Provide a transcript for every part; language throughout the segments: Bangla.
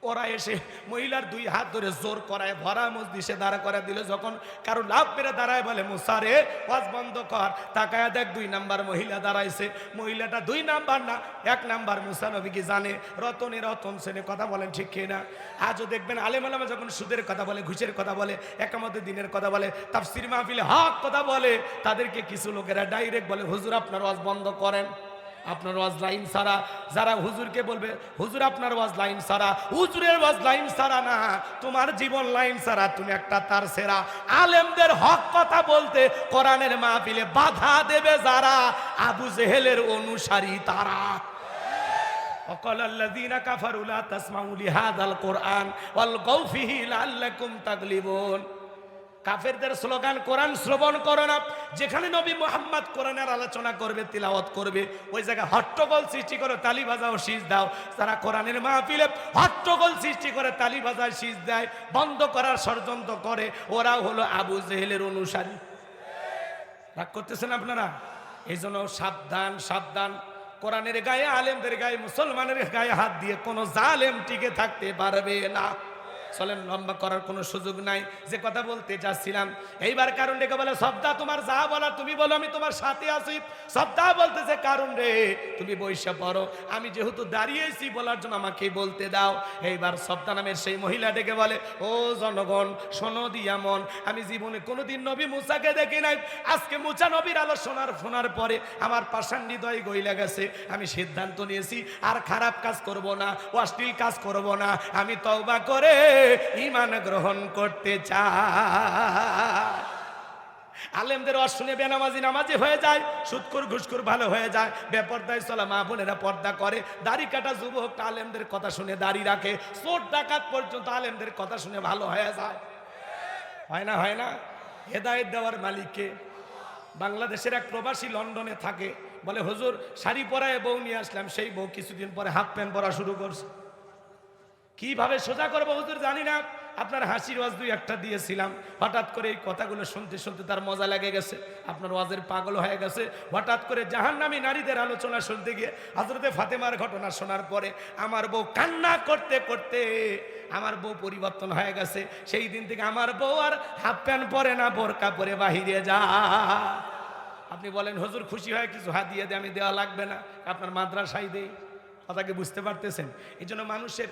ওরা এসে মহিলার 2 হাত ধরে জোর করায় ভরা মজলিসে দাঁড়া করে দিল। যখন কারো লাভ মেরে দাঁড়ায় বলে মুসা রে ওয়াজ বন্ধ কর, তাকায়া দেখ 2 নাম্বার মহিলা দাঁড়াইছে। মহিলাটা 2 নাম্বার না 1 নাম্বার। মুসা নবী কি জানে রতন সেনে কথা বলেন ঠিক কিনা? আজও দেখবেন আলেম ওলামা যখন সুদের কথা বলে, ঘুষের কথা বলে, একামতে দিনের কথা বলে, তাফসীর মাহফিলে হক কথা বলে, তাদেরকে কিছু লোকেরা ডাইরেক্ট বলে হুজুর আপনার ওয়াজ বন্ধ করেন, আপনার ওয়াজ লাইন সারা। যারা হুজুরকে বলবে হুজুর আপনার ওয়াজ লাইন সারা, হুজুরের ওয়াজ লাইন সারা না, তোমার জীবন লাইন সারা, তুমি একটা তার সেরা। আলেমদের হক কথা বলতে কোরআনের মাহফিলে বাধা দেবে যারা, আবু জেহেলের অনুসারী তারা। وقال الذين كفروا لا تسمعوا لهذا القرآن والغوا فيه لعلكم تغلبون। কাফেরদের স্লোগান কোরআন শ্রবণ করো না। যেখানে নবী মুহাম্মদ কোরআনের আলোচনা করবে, তিলাওয়াত করবে, ওই জায়গায় হট্টগোল সৃষ্টি করে তালি বাজাও শীষ দাও। যারা কোরআনের মাহফিলে হট্টগোল সৃষ্টি করে তালি বাজায় শীষ দেয়, বন্ধ করার ষড়যন্ত্র করে, ওরা হলো আবু জেহেলের অনুসারী। রাগ করতেছেন আপনারা? এই জন্য সাবধান সাবধান। কোরআনের গায়ে, আলেমদের গায়ে, মুসলমানের গায়ে হাত দিয়ে কোনো জালেম টিকে থাকতে পারবে না। চলেন, লম্বা করার কোনো সুযোগ নাই। যে কথা বলতে যাচ্ছিলাম, এইবার কারণ ডেকে বলে সবদা তোমার যা বলার তুমি বলো, আমি তোমার সাথে আছি। সবদা বলতেছে কারণ রে তুমি বইসা পড়ো, আমি যেহেতু দাঁড়িয়েছি বলার জন্য আমাকে বলতে দাও। এইবার সবদা নামের সেই মহিলা ডেকে বলে ও জনগণ শোনো দিয়ামন, আমি জীবনে কোনোদিন নবী মুসাকে দেখি নাই। আজকে মুসা নবীর আলো শোনার পরে আমার পাষাণ হৃদয় গইলা গেছে। আমি সিদ্ধান্ত নিয়েছি আর খারাপ কাজ করব না, অশ্লীল কাজ করব না। আমি তওবা করে ঈমান গ্রহণ করতে চাই। আলেমদের ওয়াজ শুনে বেনামাজি নামাজি হয়ে যায়, সুদখোর ঘুষখোর ভালো হয়ে যায়, বেপরদায় চলা মা বোনেরা পর্দা করে, দাড়ি কাটা যুবক আলেমদের কথা শুনে দাড়ি রাখে, চোর ডাকাত পর্যন্ত আলেমদের কথা শুনে ভালো হয়ে যায়। হয় না? হয় না? হেদায়েত দেওয়ার মালিককে। বাংলাদেশের এক প্রবাসী লন্ডনে থাকে, বলে হুজুর শাড়ি পরায় বউ নিয়ে আসলাম, সেই বউ কিছুদিন পরে হাফ প্যান্ট পরা শুরু করছে। কিভাবে সোজা করবো হুজুর জানি না। আপনার হাসির ওয়াজ 2-1টা দিয়েছিলাম, হঠাৎ করে এই কথাগুলো শুনতে শুনতে তার মজা লেগে গেছে, আপনার ওয়াজের পাগল হয়ে গেছে। হঠাৎ করে জাহান্নামী নারীদের আলোচনা শুনতে গিয়ে হযরতে ফাতেমার ঘটনা শোনার পরে আমার বউ কান্না করতে করতে আমার বউ পরিবর্তন হয়ে গেছে। সেই দিন থেকে আমার বউ আর হাফ প্যান্ট পরে না, বোরকা পরে বাহিরে যায়। আপনি বলেন হুজুর খুশি হয় কিছু হাদিয়া দিয়ে, আমি দেওয়া লাগবে না, আপনার মাদ্রাসায় দেই। কথাকে বুঝতে পারতেছেন? এই জন্য মানুষের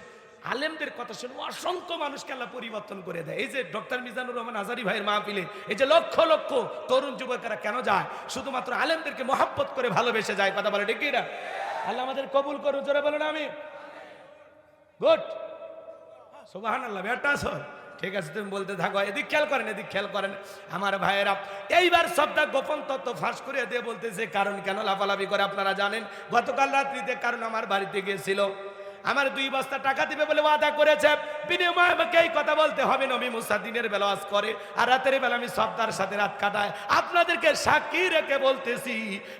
আলেমদের কথা শুনে অসংখ্য মানুষকে আল্লাহ পরিবর্তন করে দেয়। এই যে ডক্টর মিজানুর রহমান আজারি ভাইয়ের মাহফিলে এই যে লক্ষ লক্ষ তরুণ যুবকেরা কেন যায়? শুধুমাত্র আলেমদেরকে মহব্বত করে ভালোবেসে যায়। কথা বলে ঠিক না? আল্লাহ আমাদের কবুল করুন, জোরে বলেন আমি। গুড, সুবহানাল্লাহ। বেটা সর ঠিক আছে, তুমি বলতে থাকো। এদিক খেয়াল করেন, এদিক খেয়াল করেন আমার ভাইয়েরা। এইবার সবটা গোপন তত্ত্ব ফাঁস করে দিয়ে বলতেছে কারণ কেন লাফালাফি করে আপনারা জানেন। গতকাল রাত্রিতে কারণ আমার বাড়িতে গিয়েছিল, আমার 2 বস্তা টাকা দিবে বলে ওয়াদা করেছে, বিনিময়ে আমাকে এই কথা বলতে হবে। নবী মুসা দিনের বেলা ওয়াজ করে আর রাতের বেলা আমি সবদার সাথে রাত কাটায়। আপনাদেরকে সাক্ষী রেখে বলতেছি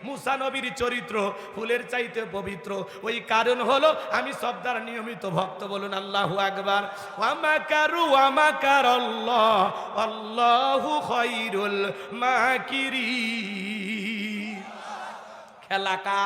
মুসা নবীর চরিত্র ফুলের চাইতে পবিত্র। ওই কারণ হলো আমি সবদার নিয়মিত ভক্ত। বলুন আল্লাহু আকবার। ওয়া মাকারু ওয়া মাকারাল্লাহ আল্লাহু খায়রুল মাকিরিন। খেলাকা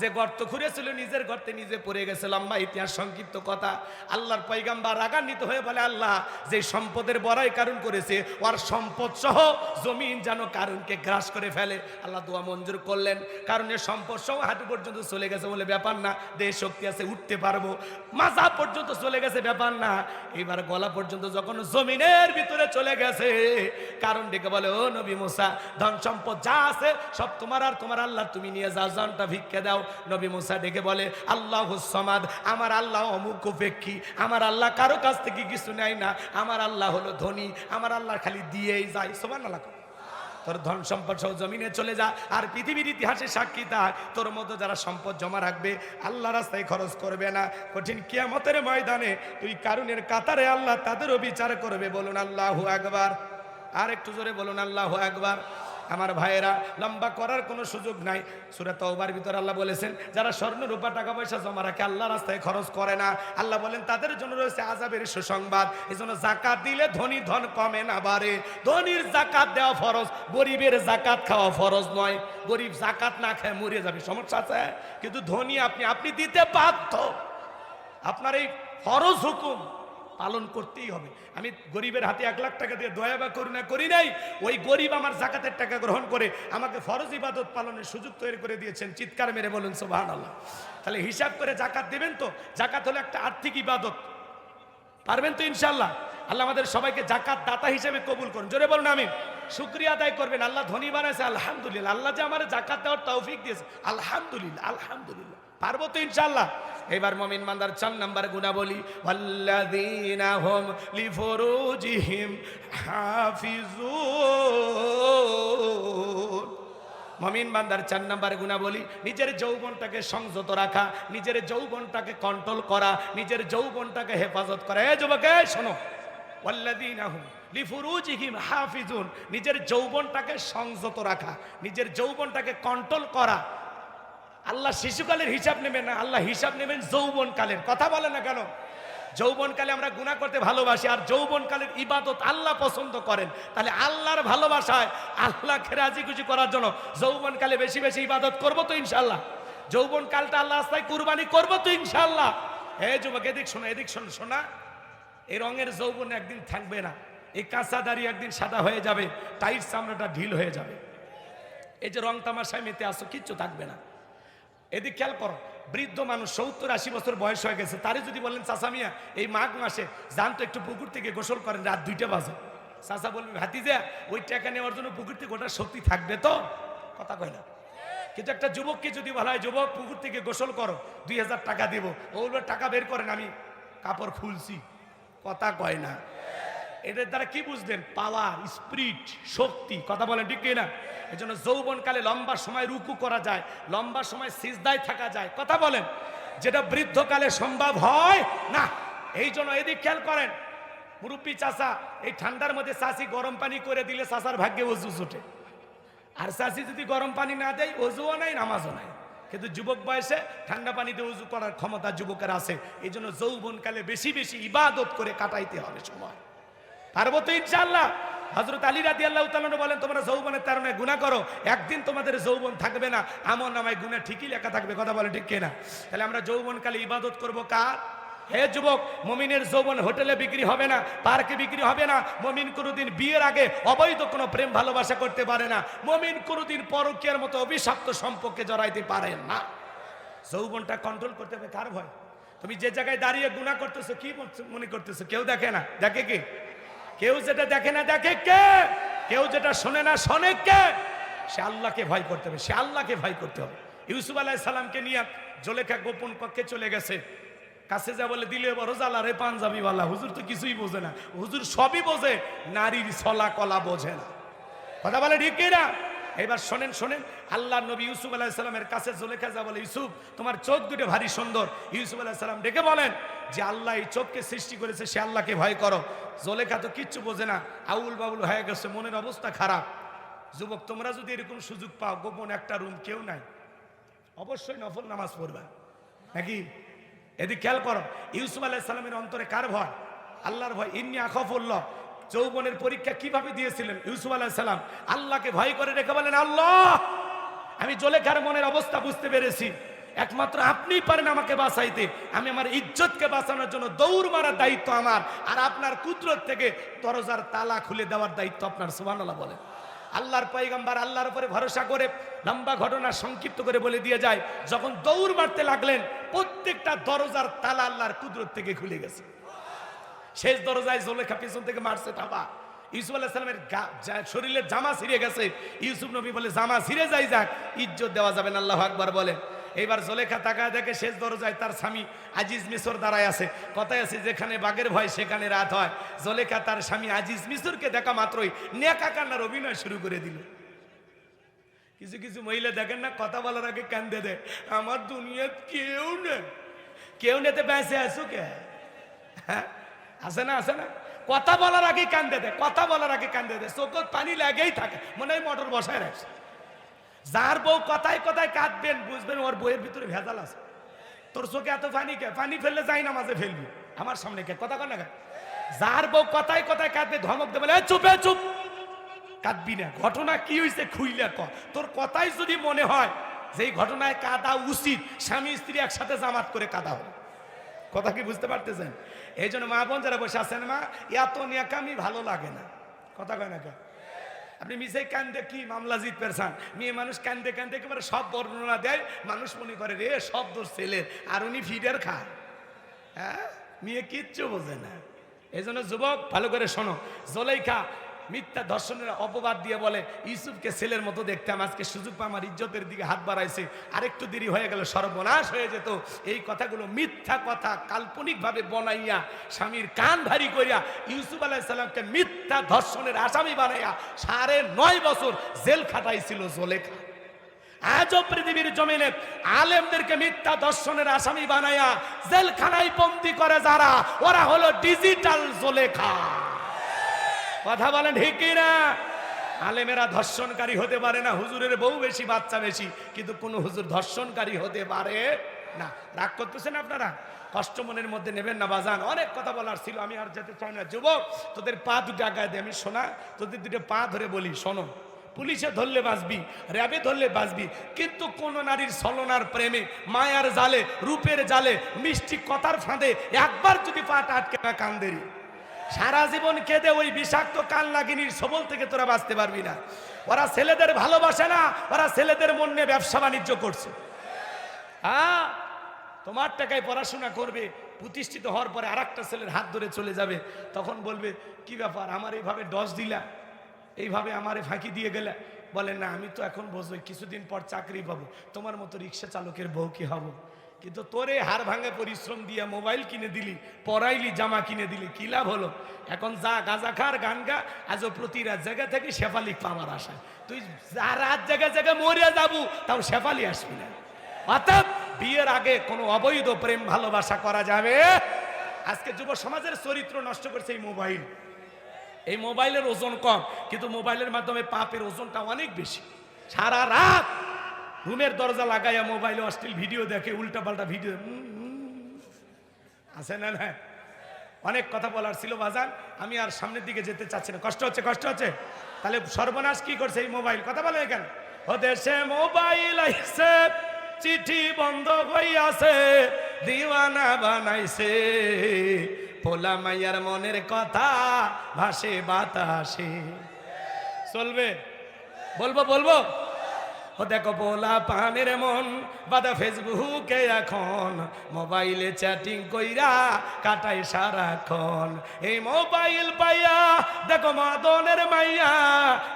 যে গর্ত খুঁড়েছিল নিজের গর্তে নিজে পড়ে গেছে। লম্বা ইতিহাস, সংক্ষিপ্ত কথা। আল্লাহর পয়গাম্বার রাগান্বিত হয়ে বলে আল্লাহ যে সম্পদের বড়াই কারণ করেছে ওর সম্পদ সহ জমিন যেন কারণকে গ্রাস করে ফেলে। আল্লাহ দোয়া মঞ্জুর করলেন। কারণের সম্পদ সহ হাঁটু পর্যন্ত চলে গেছে বলে ব্যাপার না, দেহ শক্তি আছে উঠতে পারবো। মাজা পর্যন্ত চলে গেছে ব্যাপার না, এবার গলা পর্যন্ত যখন জমিনের ভিতরে চলে গেছে কারণ ডেকে বলে ও নবী মুসা ধন সম্পদ যা আছে সব তোমার আর তোমার আল্লাহ, তুমি নিয়ে যাও, জানটা ভিক্ষে দাও। নবী মুসা ডেকে বলে আল্লাহুস সামাদ, আমার আল্লাহ অমুখাপেক্ষী, আমার আল্লাহ কারো কাছ থেকে কিছু নেয় না, আমার আল্লাহ হলো ধনী, আমার আল্লাহ খালি দিয়েই যায়। সুবহানাল্লাহ। তোর ধন সম্পদ সহ জমিনে চলে যা, আর পৃথিবীর ইতিহাসে সাক্ষী থাক তোর মতো যারা সম্পদ জমা রাখবে আল্লাহ রাস্তায় খরচ করবে না, কঠিন কিয়ামতের ময়দানে তুই কারুনের কাতারে আল্লাহ তাদেরও বিচার করবে। বলুন আল্লাহু আকবার। আর একটু জোরে বলুন আল্লাহু আকবার। আমার ভাইয়েরা লম্বা করার কোনো সুযোগ নাই। সূরা তাওবার ভিতরে আল্লাহ বলেছেন যারা স্বর্ণ রূপা টাকা পয়সা জমা রাখে আল্লাহ রাস্তায় খরচ করে না, আল্লাহ বলেন তাদের জন্য রয়েছে আযাবের সুসংবাদ। এজন্য যাকাত দিলে ধনী ধন কমে না বাড়ে। ধনীর যাকাত দেওয়া ফরজ, গরিবের যাকাত খাওয়া ফরজ নয়। গরিব যাকাত না খেয়ে মরে যাবে, সমস্যা আছে। কিন্তু ধনী আপনি দিতে বাধ্য। আপনার এই ফরজ হুকুম পালন করতেই হবে। আমি গরিবের হাতে 1 লাখ টাকা দিয়ে দয়া বা করুণা করি নাই, ওই গরিব আমার যাকাতের টাকা গ্রহণ করে আমাকে ফরজ ইবাদত পালনের সুযোগ তৈরি করে দিয়েছেন। চিৎকার মেরে বলুন সুবহানাল্লাহ। তাহলে হিসাব করে জাকাত দেবেন তো? জাকাত হলো একটা আর্থিক ইবাদত, পারবেন তো ইনশাআল্লাহ? আল্লাহ আমাদের সবাইকে জাকাত দাতা হিসেবে কবুল করুন। জোরে বলুন আমিন। শুকরিয়া আদায় করবেন, আল্লাহ ধনী বানাইছে আলহামদুলিল্লাহ, আল্লাহ যে আমার জাকাত দেওয়ার তৌফিক দিয়েছে আলহামদুলিল্লাহ, আলহামদুলিল্লাহ। পারবো তো ইনশাআল্লাহ? এবার মুমিন বান্দার 4 নাম্বার গুণাবলী, ওয়াল্লাযীনা হুম লিফুরুজিহিম হাফিজুন। মুমিন বান্দার 4 নাম্বার গুণাবলী, নিজের যৌবনটাকে সংযত রাখা, নিজের যৌবনটাকে কন্ট্রোল করা, নিজের যৌবনটাকে হেফাজত করা। এই যুবক শোনো, ওয়াল্লাযীনা হুম লিফুরুজিহিম হাফিজুন, নিজের যৌবনটাকে সংযত রাখা, নিজের যৌবনটাকে কন্ট্রোল করা। আল্লাহ শিশুকালের হিসাব নেবেন না, আল্লাহ হিসাব নেবেন যৌবনকালের। কথা বলে না কেন? যৌবনকালে আমরা গুনাহ করতে ভালোবাসি, আর যৌবনকালের ইবাদত আল্লাহ পছন্দ করেন। তাহলে আল্লাহর ভালোবাসায় আল্লাহকে রাজি খুশি করার জন্য যৌবনকালে বেশি বেশি ইবাদত করবো তো ইনশাআল্লাহ? যৌবনকালটা আল্লাহ রাস্তায় কুরবানি করবো তো ইনশাআল্লাহ? এই যুবক এদিক শোনো, এদিক শোনো। শোনা, এই রঙের যৌবন একদিন থাকবে না, এই কাঁচা দাড়ি একদিন সাদা হয়ে যাবে, টাইট চামড়াটা ঢিল হয়ে যাবে। এই যে রং তামাশায় মেতে আসো, কিচ্ছু থাকবে না। এদিক খেয়াল করো, বৃদ্ধ মানুষ 70-80 বছর বয়স হয়ে গেছে, তারে যদি বলেন চাচা মিয়া এই মাঘ মাসে যান তো একটু পুকুর থেকে গোসল করেন, রাত 2টা বাজে, চাচা বলবে ভাতিজা ওই টাকা নেওয়ার জন্য পুকুর থেকে ওঠার শক্তি থাকবে তো? কথা কয় না। কিন্তু একটা যুবককে যদি বলা হয় যুবক পুকুর থেকে গোসল করো 2000 টাকা দেবো, ও বলবে টাকা বের করেন, আমি কাপড় খুলছি। কথা কয় না। এদের দ্বারা কি বুঝলেন? পাওয়ার, স্পিরিট, শক্তি। কথা বলেন ঠিক না? এই জন্য যৌবনকালে লম্বা সময় রুকু করা যায়, লম্বা সময় সিজদায় থাকা যায়। কথা বলেন, যেটা বৃদ্ধকালে সম্ভব হয় না। এই জন্য এদিক খেয়াল করেন, মুরব্বী চাচা এই ঠান্ডার মধ্যে চাচি গরম পানি করে দিলে চাচার ভাগ্যে ওযু জোটে, আর চাচি যদি গরম পানি না দেয় ওযুও নাই নামাজও নাই। কিন্তু যুবক বয়সে ঠান্ডা পানিতে ওযু করার ক্ষমতা যুবকের আছে। এই জন্য যৌবনকালে বেশি বেশি ইবাদত করে কাটাইতে হবে সময়। পারবো তো ইনশাআল্লাহ? হযরত আলী রাদিয়াল্লাহু তাআলা বলেন তোমরা যৌবনের তারুণ্যে গুনাহ করো, একদিন তোমাদের যৌবন থাকবে না, আমলনামায় গুনাহ ঠিকই লেখা থাকবে। কথা বলে ঠিক কিনা? তাহলে আমরা যৌবনকালে ইবাদত করব কার? হে যুবক, মুমিনের যৌবন হোটেলে বিক্রি হবে না, পার্কে বিক্রি হবে না। মুমিন কোনোদিন বিয়ের আগে অবৈধ কোনো প্রেম ভালোবাসা করতে পারে না। মুমিন কোনোদিন পরকীয়ার মতো অভিশপ্ত সম্পর্কে জড়াইতে পারে না। যৌবনটা কন্ট্রোল করতে হবে। কার ভয়? তুমি যে জায়গায় দাঁড়িয়ে গুনাহ করতেছো কি মনে করতেছো? কেউ দেখে না, দেখে কি? কেউ যেটা দেখে না দেখে কে? কেউ যেটা শোনে না শোনে কে? সে আল্লাহকে ভয় করতে হবে, সে আল্লাহকে ভয় করতে হবে। ইউসুফ আলাইহিস সালামকে নিয়ে জুলেখা গোপন কক্ষে চলে গেছে, কাছে যা বলে দিলে বড় জ্বালা রে পাঞ্জাবিওয়ালা, হুজুর তো কিছুই বোঝে না, হুজুর সবই বোঝে, নারীর ছলা কলা বোঝে না। কথা বলে ঠিক না? এবার শোনেন শোনেন, আল্লাহ নবী ইউসুফ আলাইহিস সালামের কাছে জুলেখা যা বলে, ইউসুফ তোমার চোখ দুটো ভারী সুন্দর। ইউসুফ আলাইহিস সালাম ডেকে বলেন যে আল্লাহ এই চোখকে সৃষ্টি করেছে, সে আল্লাহকে ভয় করো। জুলেখা তো কিচ্ছু বোঝে না, আউল বাউল হয়ে গেছে, মনের অবস্থা খারাপ। যুবক তোমরা যদি এরকম সুযোগ পাও, গোপন একটা রুম, কেউ নাই, অবশ্যই নফল নামাজ পড়বা নাকি? এদিকে খেয়াল করো, ইউসুফ আলাইহিস সালামের অন্তরে কার ভয়? আল্লাহর ভয়। ইন্নী আখাফুল্লাহ। যৌবনের পরীক্ষা কিভাবে দিয়েছিলেন ইউসুফ আলাইহিস সালাম? আল্লাহকে ভয় করে রেখে বলেন, আল্লাহ আমি জুলেখার মনের অবস্থা বুঝতে পেরেছি, একমাত্র আপনিই পারেন আমাকে বাঁচাইতে। আমি আমার ইজ্জতকে বাঁচানোর জন্য দৌড় মারার দায়িত্ব আমার, আর আপনার কুদরত থেকে দরজার তালা খুলে দেওয়ার দায়িত্ব আপনার। সুবহানাল্লাহ বলেন। আল্লাহর পয়গম্বর আল্লাহর উপরে ভরসা করে লম্বা ঘটনা সংক্ষিপ্ত করে বলে দিয়ে যায়, যখন দৌড় মারতে লাগলেন প্রত্যেকটা দরজার তালা আল্লাহর কুদরত থেকে খুলে গেছে। শেষ দরজায় জুলেখা পিছন থেকে মারছে থাবা। ইউসুফ আলাইহিস সালামের শরীরের জামা ছিঁড়ে গেছে। ইউসুফ নবী বলে জামা ছিঁড়ে যাই যাক, ইজ্জত দেওয়া যাবে না। আল্লাহু আকবার বলে। এইবার জুলেখা তাকায় দেখে শেষ দরজায় তার স্বামী আজিজ মিশর দাঁড়ায় আছে। কথায় আছে যেখানে বাঘের ভয় সেখানে রাত হয়। জুলেখা তার স্বামী আজিজ মিশরকে দেখা মাত্রই নেকা কান্নার অভিনয় শুরু করে দিল। কিছু কিছু মহিলা দেখেন না, কথা বলার আগে কান্দে দেয়, আমার দুনিয়াত কেউ নেই, কেউ নেতে বেঁচে আসো কে? হ্যাঁ আছে না, আছে না? কথা বলার আগে কান্দে দেয়, কথা বলার আগে কান্দে দেয়, চোখের পানি লাগেই থাকে, মনে হয় মোটর বসায় রাখছে। যার বউ কথায় কথায় কাঁদবেন, বুঝবেন ওর বইয়ের ভিতরে ভেজাল আছে। তোর চোখে এত পানি কে? পানি ফেললে যাই না মাঝে ফেলবি, আমার সামনে কে? কথা কন না। যার বউ কথায় কথায় কাঁদবে, ধমক দেবে, চুপে চুপ, কাঁদবি না। ঘটনা কি হয়েছে খুইলে ক। তোর কথাই যদি মনে হয় যে এই ঘটনায় কাঁদা উচিত, স্বামী স্ত্রী একসাথে জামাত করে কাঁদা হবে। কথা কি বুঝতে পারতেছেন? এই জন্য মা বোন যারা বসে আছেন, মা এত নেকামি ভালো লাগে না। কথা কয় না কেন? আপনি মিশে কান্দে কি মামলা জিত পেরেছেন, মেয়ে মানুষ কান্দে কান্দে একেবারে সব বর্ণনা দেয়, মানুষ মনে করে রে সব দোষ ছেলের, আর উনি ফিডার খায়। হ্যাঁ, মেয়ে কিচ্ছু বোঝে না। এই জন্য যুবক ভালো করে শোনো, জুলাইখা মিথ্যা ধর্ষণের অপবাদ দিয়ে বলে ইউসুফকে ছেলের মতো দেখতাম, আজকে সুযোগ পা আমার ইজ্জতের দিকে হাত বাড়াইছে, আরেকটু দেরি হয়ে গেল সর্বনাশ হয়ে যেত। এই কথাগুলো মিথ্যা কথা কাল্পনিক ভাবে বনাইয়া স্বামীর কান ভারী করিয়া ইউসুফ আলাইহিস সালামকে মিথ্যা ধর্ষণের আসামি বানাইয়া 9.5 বছর জেল খাটাইছিল জুলেখা। আজও পৃথিবীর জমিনে আলেমদেরকে মিথ্যা দর্শনের আসামি বানায়া জেলখানায় বন্দী করে যারা, ওরা হলো ডিজিটাল জুলেখা। কথা বলেন ঠিক কি না? আলেমেরা ধর্ষণকারী হতে পারে না, হুজুরের বউ বেশি বাচ্চা বেশি, কিন্তু কোন হুজুর ধর্ষণকারী হতে পারে না। রাগ করতেছেন আপনারা? কষ্ট মনের মধ্যে নেবেন না বাজান, অনেক কথা বলার ছিল, আমি আর যেতে চাই না। যুবক তোদের পা দুটো আগায় দে, আমি শোনা তোদের দুটো পা ধরে বলি, শোনো, পুলিশে ধরলে বাঁচবি, র্যাবে ধরলে বাঁচবি, কিন্তু কোন নারীর ছলনার প্রেমে, মায়ার জালে, রূপের জালে, মিষ্টি কথার ফাঁদে একবার যদি পাটা আটকে না কান্দেরি, সারা জীবন কেঁদে ওই বিষাক্ত কাল নাগিনীর সবল থেকে তোরা বাঁচতে পারবি না। ওরা ছেলেদের ভালোবাসে না, ওরা ছেলেদের মন নিয়ে ব্যবসা বাণিজ্য করছে। হ্যাঁ, তোমার টাকায় পড়াশোনা করবে, প্রতিষ্ঠিত হওয়ার পরে আরেকটা ছেলের হাত ধরে চলে যাবে, তখন বলবে কি ব্যাপার আমার এইভাবে ডস দিলা, এইভাবে আমারে ফাঁকি দিয়ে গেলে। বলে না, আমি তো এখন বোঝই কিছুদিন পর চাকরি পাবো, তোমার মতো রিক্সা চালকের বউ কি হব, কিন্তু তোরে হাড় ভাঙে পরিশ্রম দিয়ে মোবাইল কিনে দিলি, পড়াইলি, জামা কিনে দিলি, কি লাভ হলো? এখন যা গাঁজা খার গান গা, আজও প্রতি রাত জায়গা থেকে শেফালি পাওয়ার আশায় তুই যা রাত জায়গায় জায়গায় মরিয়া যাবো, তাও শেফালি আসবি না। অর্থাৎ বিয়ের আগে কোনো অবৈধ প্রেম ভালোবাসা করা যাবে। আজকে যুব সমাজের চরিত্র নষ্ট করছে এই মোবাইল। এই মোবাইলের ওজন কম, কিন্তু মোবাইলের মাধ্যমে পাপের ওজনটা অনেক বেশি। সারা রাত রুমের দরজা লাগাইয়া মোবাইলে অশ্লীল ভিডিও দেখে, উল্টা পাল্টা ভিডিও আছে না? না, অনেক কথা বলার ছিল বাজান, আমি আর সামনের দিকে যেতে চাচ্ছি না। কষ্ট হচ্ছে, কষ্ট হচ্ছে। তাহলে সর্বনাশ কি করছে এই মোবাইল? কথা বলে কেন? ও দেশে মোবাইল আইছে, চিঠি বন্ধ হইয়াছে, দিওয়ানা বানাইছে, পোলা মাইয়ার মনের কথা ভাসে বাতাসে। চলবে? বলবো বলবো? ও দেখো পোলা পানের মন বাদা ফেসবুকে এখন, মোবাইলে চ্যাটিং কইরা কাটায় সারাক্ষণ। এই মোবাইল পাইয়া দেখো মাদনের মাইয়া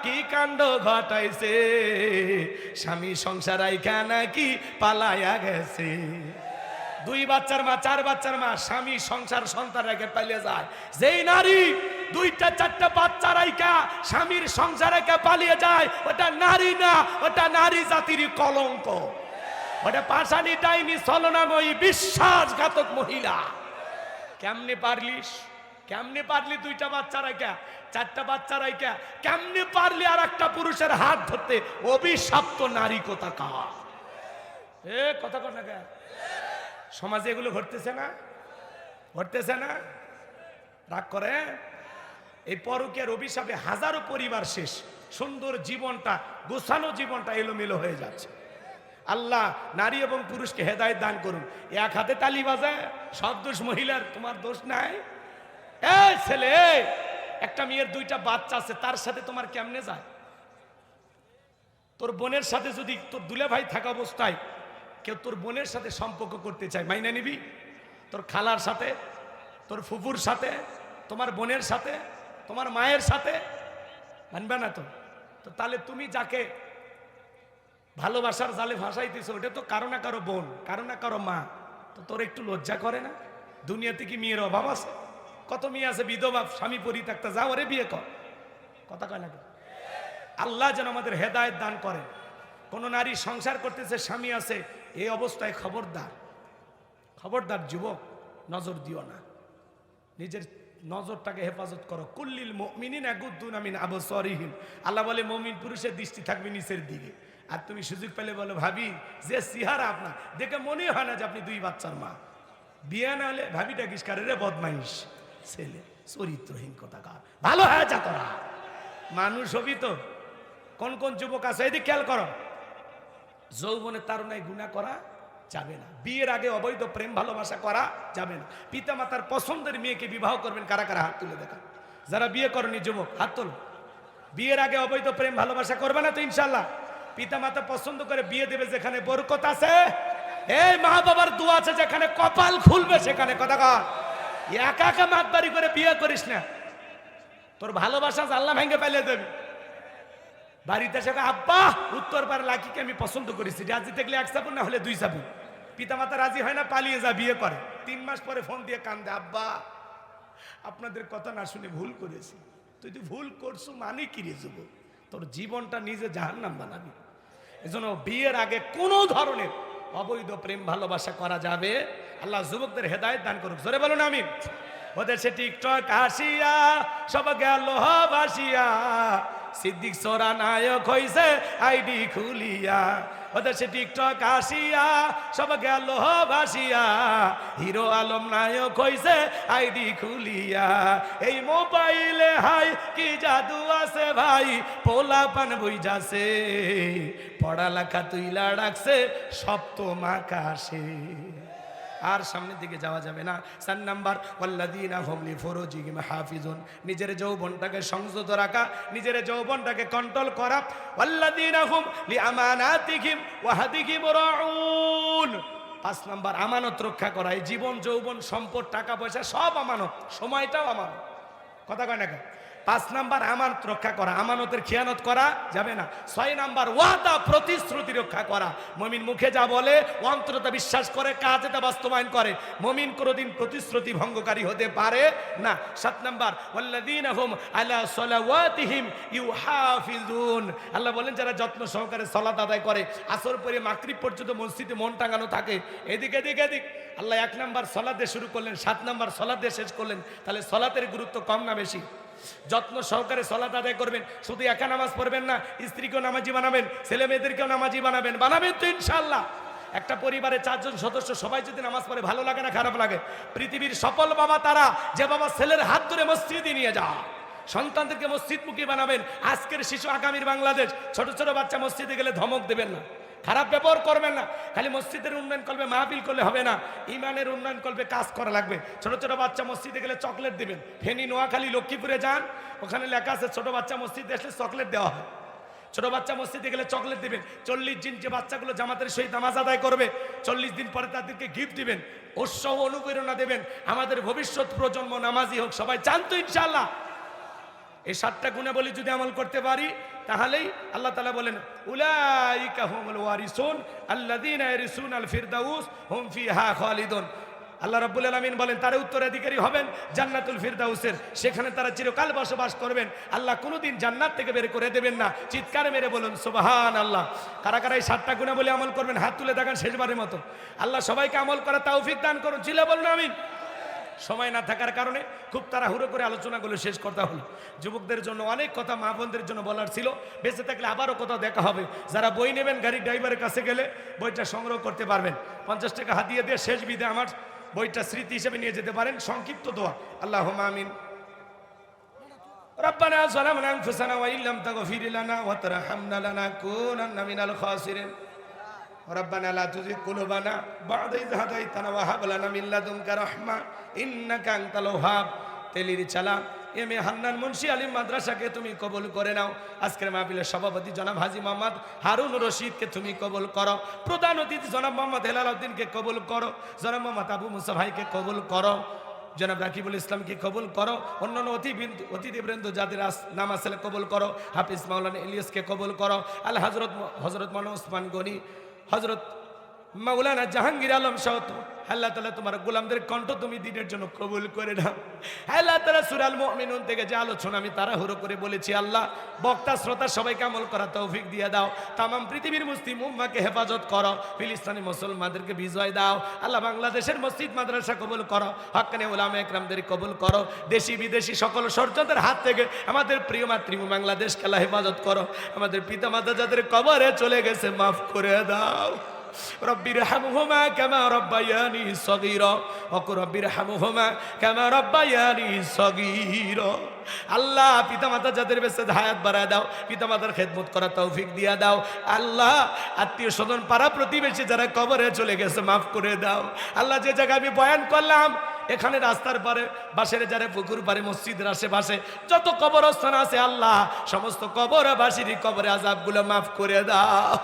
কি কাণ্ড ঘটাইছে, স্বামী সংসার আইকা নাকি পালাইয়া গেছে। 2 বাচ্চার মা, 4 বাচ্চার মা, স্বামী সংসার সন্তান রেখে পালিয়ে যায়। যেই নারী 2টা 4টা বাচ্চা রাইকা স্বামীর সংসার রেখে পালিয়ে যায়, ওটা নারী না, ওটা নারী জাতির কলঙ্ক, ওটা পাষাণী ডাইনি ছলনাময়ী বিশ্বাসঘাতক মহিলা। কেমনে পারলিস? কেমনে পারলি 2টা বাচ্চা রাইকা, 4টা বাচ্চা রাইকা কেমনে পারলি আর একটা পুরুষের হাত ধরতে? অভিশপ্ত নারী কোথাকার। এ কথা কর না কে? সমাজে এগুলো ঘটতেছে না? ঘটতেছে না? রাগ করে? এই পরকীয়ার অভিশাপে হাজারো পরিবার শেষ, সুন্দর জীবনটা, গোছানো জীবনটা এলোমেলো হয়ে যাচ্ছে। আল্লাহ নারী এবং পুরুষকে হেদায়েত দান করুন। এক হাতে তালি বাজায়, সব দোষ মহিলার, তোমার দোষ নাই। এই ছেলে, একটা মেয়ের 2টা বাচ্চা আছে, তার সাথে তোমার কেমনে যায়? তোর বোনের সাথে যদি তোর দুলে ভাই থাকা অবস্থায় কেউ তোর বোনের সাথে সম্পর্ক করতে চায়, মাইনা নিবি? তোর খালার সাথে, তোর ফুফুর সাথে, তোমার বোনের সাথে, তোমার মায়ের সাথে মানবে না তো? তো তাহলে তুমি যাকে ভালোবাসার জালে ভাসাইতেছো, ওটা তো কারো না কারো বোন, কারো না কারো মা। তো তোর একটু লজ্জা করে না? দুনিয়াতে কি মেয়ের অভাব আছে? কত মেয়ে আছে বিধবা, স্বামী পরিত্যক্ত, যা ওরে বিয়ে কর। কথা কয় না? আল্লাহ যেন আমাদের হেদায়েত দান করেন। কোন নারী সংসার করতেছে, স্বামী আছে, এই অবস্থায় খবরদার, খবরদার যুবক, নজর দিও না, নিজের নজরটাকে হেফাজত করো। কুল্লিল মুমিনিনা ইয়াগুদ্দুনা মিন আবসারিহিম, আল্লাহ বলে মুমিন পুরুষের দৃষ্টি থাকবে নিচের দিকে। আর তুমি সুযোগ পেলে বলো ভাবি যে চেহারা আপনার দেখে মনে হয় না যে আপনি 2 বাচ্চার মা। বিয়ে না হলে ভাবিটা কিসকারে রে বদমাইশ ছেলে, চরিত্রহীন কোথাকার। ভালো হয়ে যা তোরা, মানুষ হবি তো। কোন কোন যুবক আছে এদিকে খেয়াল করো, যৌবনের তারুণায় গুনাহ করা যাবে না। বিয়ের আগে অবৈধ প্রেম ভালোবাসা করা যাবে না। পিতা মাতার পছন্দের মেয়েকে বিবাহ করবেন কারা কারা হাত তুলে দেখা। যারা বিয়ে করেনি যুবক হাত তোল। বিয়ের আগে অবৈধ প্রেম ভালোবাসা করবে না তো ইনশাল্লাহ। পিতা মাতা পছন্দ করে বিয়ে দেবে যেখানে বরকত আছে, এই মা বাবার দোয়া আছে যেখানে কপাল খুলবে সেখানে। কথা কর, একা একা মাতবাড়ি করে বিয়ে করিস না, তোর ভালোবাসা আল্লাহ ভেঙে ফেলে দেবে। বাড়িতে এসে আব্বা উত্তর পাড়া লাকিকে আমি পছন্দ করেছি, রাজি থাকলে এক চাপুন না হলে দুই চাপুন। পিতা মাতা রাজি হয় না, পালিয়ে যা বিয়ে করে। 3 মাস পরে ফোন দিয়ে কান্দে, আব্বা আপনাদের কথা না শুনে ভুল করেছি। তুই তো ভুল করছো মানে কি রে যুবক, তোর জীবনটা নিজে জাহান্নাম বানাবি। এজন্য বিয়ের আগে কোনো ধরনের অবৈধ প্রেম ভালোবাসা করা যাবে। আল্লাহ যুবকদের হেদায়েত দান করুক, জোরে বলুন আমিন। ওদের সে টিকটক আসিয়া সব গেল ভাসিয়া, সিদ্দিক সোরা নায়ক হইছে আইডি খুলিয়া। ওদের সে টিকটক আসিয়া সব গেল ভাসিয়া, হিরো আলম নায়ক হইছে আইডি খুলিয়া। এই মোবাইলে হাই কি জাদু আছে ভাই, পোলা পান বুঝাছে, পড়ালেখা তুইলা রাখছে সপ্তম আকাশে। আর সামনের দিকে যাওয়া যাবে না। 4 নাম্বার, ওয়াল্লাযীনা হুম লিফুরুজিহিম হাফিজুন, নিজের যৌবনটাকে সংযত রাখা, নিজের যৌবনটাকে কন্ট্রোল করা। ওয়াল্লাযীনা হুম লিআমানাতিহিম ওয়া হাদিহিম রাউন। 5 নাম্বার, আমানত রক্ষা করা। এই জীবন যৌবন সম্পদ টাকা পয়সা সব আমানত, সময়টাও আমানত। কথা কয় না কেন? 5 নাম্বার আমানত রক্ষা করা, আমানতের খেয়ানত করা যাবে না। 6 নাম্বার, ওয়াদা প্রতিশ্রুতি রক্ষা করা। মুমিন মুখে যা বলে অন্তরে বিশ্বাস করে, কাজে তা বাস্তবায়ন করে। মুমিন কোনোদিন প্রতিশ্রুতি ভঙ্গকারী হতে পারে না। 7 নাম্বার, ওয়াল্লাযীনা হুম আলা সালাওয়াতিহিম ইউহাফিজুন। আল্লাহ বলেন যারা যত্ন সহকারে সালাত আদায় করে, আসর পরে মাগরিব পর্যন্ত মসজিদে মন টাঙানো থাকে, এদিক এদিক এদিক। আল্লাহ 1 নাম্বার সালাত দিয়ে শুরু করলেন, 7 নাম্বার সালাত দিয়ে শেষ করলেন। তাহলে সালাতের গুরুত্ব কম না বেশি? যত্ন সহকারে সালাত আদায় করবেন, শুধু একা নামাজ পড়বেন না, স্ত্রীকেও নামাজি বানাবেন, ছেলে মেয়েদেরকেও নামাজি বানাবেন তো ইনশাআল্লাহ। একটা পরিবারে 4 জন সদস্য সবাই যদি নামাজ পড়ে, ভালো লাগে না খারাপ লাগে? পৃথিবীর সফল বাবা তারা যে বাবা ছেলের হাত ধরে মসজিদে নিয়ে যায়, সন্তানদেরকে মসজিদমুখী বানাবেন। আজকের শিশু আগামীর বাংলাদেশ। ছোট ছোট বাচ্চা মসজিদে গেলে ধমক দেবেন না, খারাপ ব্যবহার করবেন না। খালি মসজিদের উন্নয়ন করবে, মাহফিল করলে হবে না, ইমানের উন্নয়ন করবে, কাজ করা লাগবে। ছোট ছোট বাচ্চা মসজিদে গেলে চকলেট দিবেন। ফেনী, নোয়াখালী, লক্ষ্মীপুরে যান, ওখানে লেখা আছে ছোট বাচ্চা মসজিদে আসলে চকলেট দেওয়া হয়। ছোট বাচ্চা মসজিদে গেলে চকলেট দিবেন। 40 দিন যে বাচ্চাগুলো জামাতের সহিত নামাজ আদায় করবে, 40 দিন পরে তাদেরকে গিফট দিবেন, উৎসাহ অনুপ্রেরণা দেবেন। আমাদের ভবিষ্যৎ প্রজন্ম নামাজি হোক, সবাই চান তো ইনশাআল্লাহ? এই 7টা গুণাবলী যদি আমল করতে পারি, তাহলেই আল্লাহ তাআলা বলেন উলাইকা হুমুল ওয়ারিসুন আল্লাযীনা ইয়ারিসুনাল ফিরদাউস হুম ফিহা খালিদুন। আল্লাহ রাব্বুল আলামিন বলেন তারা উত্তরাধিকারী হবেন জান্নাতুল ফিরদাউসের, সেখানে তারা চিরকাল বসবাস করবেন। আল্লাহ কোনোদিন জান্নাত থেকে বের করে দেবেন না। চিৎকার মেরে বলুন সুবহানাল্লাহ। কারা কারা এই 7টা গুণাবলী আমল করবেন হাত তুলে দেখান শেষবারের মতো। আল্লাহ সবাইকে আমল করার তৌফিক দান করুন। চিল্লা বলুন আমিন। সময় না থাকার কারণে খুব তাড়াহুড়ো করে আলোচনাগুলো শেষ করতে হলো। যুবকদের জন্য অনেক কথা, মা বোনদের জন্য বলার ছিল। বেঁচে থাকলে আবারও কথা দেখা হবে। যারা বই নেবেন, গাড়ির ড্রাইভারের কাছে গেলে বইটা সংগ্রহ করতে পারবেন। 50 টাকা হাতিয়ে দিয়ে শেষ বিদে আমার বইটা স্মৃতি হিসেবে নিয়ে যেতে পারেন। সংক্ষিপ্ত দোয়া, আল্লাহুম্মা আমিন। রব্বানা যালামনা আনফুসানা ওয়া ইল্লাম তাগফির লানা ওয়া তারহামনা লানাকুনান্না মিনাল খাসিরিন। রব্বানা লা তুযিগ কুলুবানা বা'দা ইয হাদাইতানা ওয়া হাব লানা মিন লাদুনকা রাহমা ইন্নাকা আনতাল ওয়াহ্হাব। তেলির চালা এম এ হান্নান মুন্সি আলিম মাদ্রাসাকে তুমি কবুল করে নাও। আজকের মাহফিলের সভাপতি জনাব হাজী মোহাম্মদ হারুন রশিদকে তুমি কবুল করো। প্রধান অতিথি জনাব মোহাম্মদ হেলাল উদ্দিনকে কবুল করো। জনাব মোহাম্মদ আবু মুসা ভাইকে কবুল করো। জনাব রাকিবুল ইসলামকে কবুল করো। অন্যান্য অতিথিবৃন্দ যাদের নাম আসলে কবুল করো। হাফিজ মাওলানা ইলিয়াসকে কবুল করো। আল হজরত মাওলানা ওসমান গনি, হজরত মাওলানা জাহাঙ্গীর আলম সহ আল্লাহ তাআলা তোমার গোলামদের কণ্ঠ তুমি দিনের জন্য কবুল করে নাও। আল্লাহ তাআলা সূরা আল মুমিনুন থেকে যে আলোচনা আমি তাড়াহুড়ো করে বলেছি, আল্লাহ বক্তা শ্রোতা সবাইকে আমল করার তৌফিক দিয়ে দাও। তামাম পৃথিবীর মুসলিম উম্মাহকে হেফাজত করো। ফিলিস্তিনি মুসলমানদেরকে বিজয় দাও। আল্লাহ বাংলাদেশের মসজিদ মাদ্রাসা কবুল করো। হক্কানি উলামা একরামদের কবুল করো। দেশি বিদেশি সকল ষড়যন্ত্রের হাত থেকে আমাদের প্রিয় মাতৃভূমি বাংলাদেশকে আল্লাহ হেফাজত করো। আমাদের পিতামাতা যাদের কবরে চলে গেছে মাফ করে দাও। রব্বির হামহুমা কামা রব্বায়ানি সগীরা ওয়া রব্বির হামহুমা কামা রব্বায়ানি সগীরা। আল্লাহ পিতামাতা যাদের বেঁচে হায়াত বাড়ায় দাও, পিতামাতার খেদমত করার তৌফিক দিয়া দাও। আল্লাহ আত্মীয় স্বজন পাড়া প্রতিবেশী যারা কবরে চলে গেছে মাফ করে দাও। আল্লাহ যে জায়গায় আমি বয়ান করলাম এখানে রাস্তার পারে বাসের যারা পুকুর পারে মসজিদের আশেপাশে যত কবরস্থান আছে আল্লাহ সমস্ত কবরবাসীর কবরে আযাবগুলো মাফ করে দাও।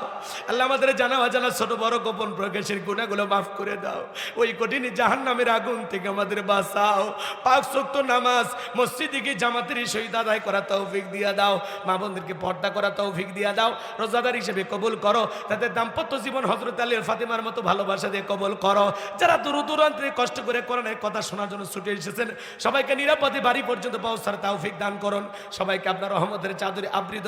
আল্লাহ আমাদের জানা অজানা ছোট বড় গোপন প্রকাশের গুনাহগুলো মাফ করে দাও। ওই কঠিন জাহান্নামের আগুন থেকে আমাদের বাঁচাও। পাঁচ ওয়াক্ত নামাজ মসজিদে গিয়ে জামাতের সহিত আদায় করা তৌফিক দিয়া দাও। মা বোনদেরকে পর্দা করা তৌফিক দিয়া দাও। রোজাদার হিসেবে কবুল করো। তাদের দাম্পত্য জীবন হযরত আলী ফাতিমার মতো ভালোবাসা দিয়ে কবুল করো। যারা দূর দূরান্ত থেকে কষ্ট করে কোরআনের কথা শোনার জন্য ছুটে এসেছেন সবাইকে নিরাপদে বাড়ি পর্যন্ত পৌঁছার তৌফিক দান করুন। সবাইকে আপনার রহমতের চাদরে আবৃত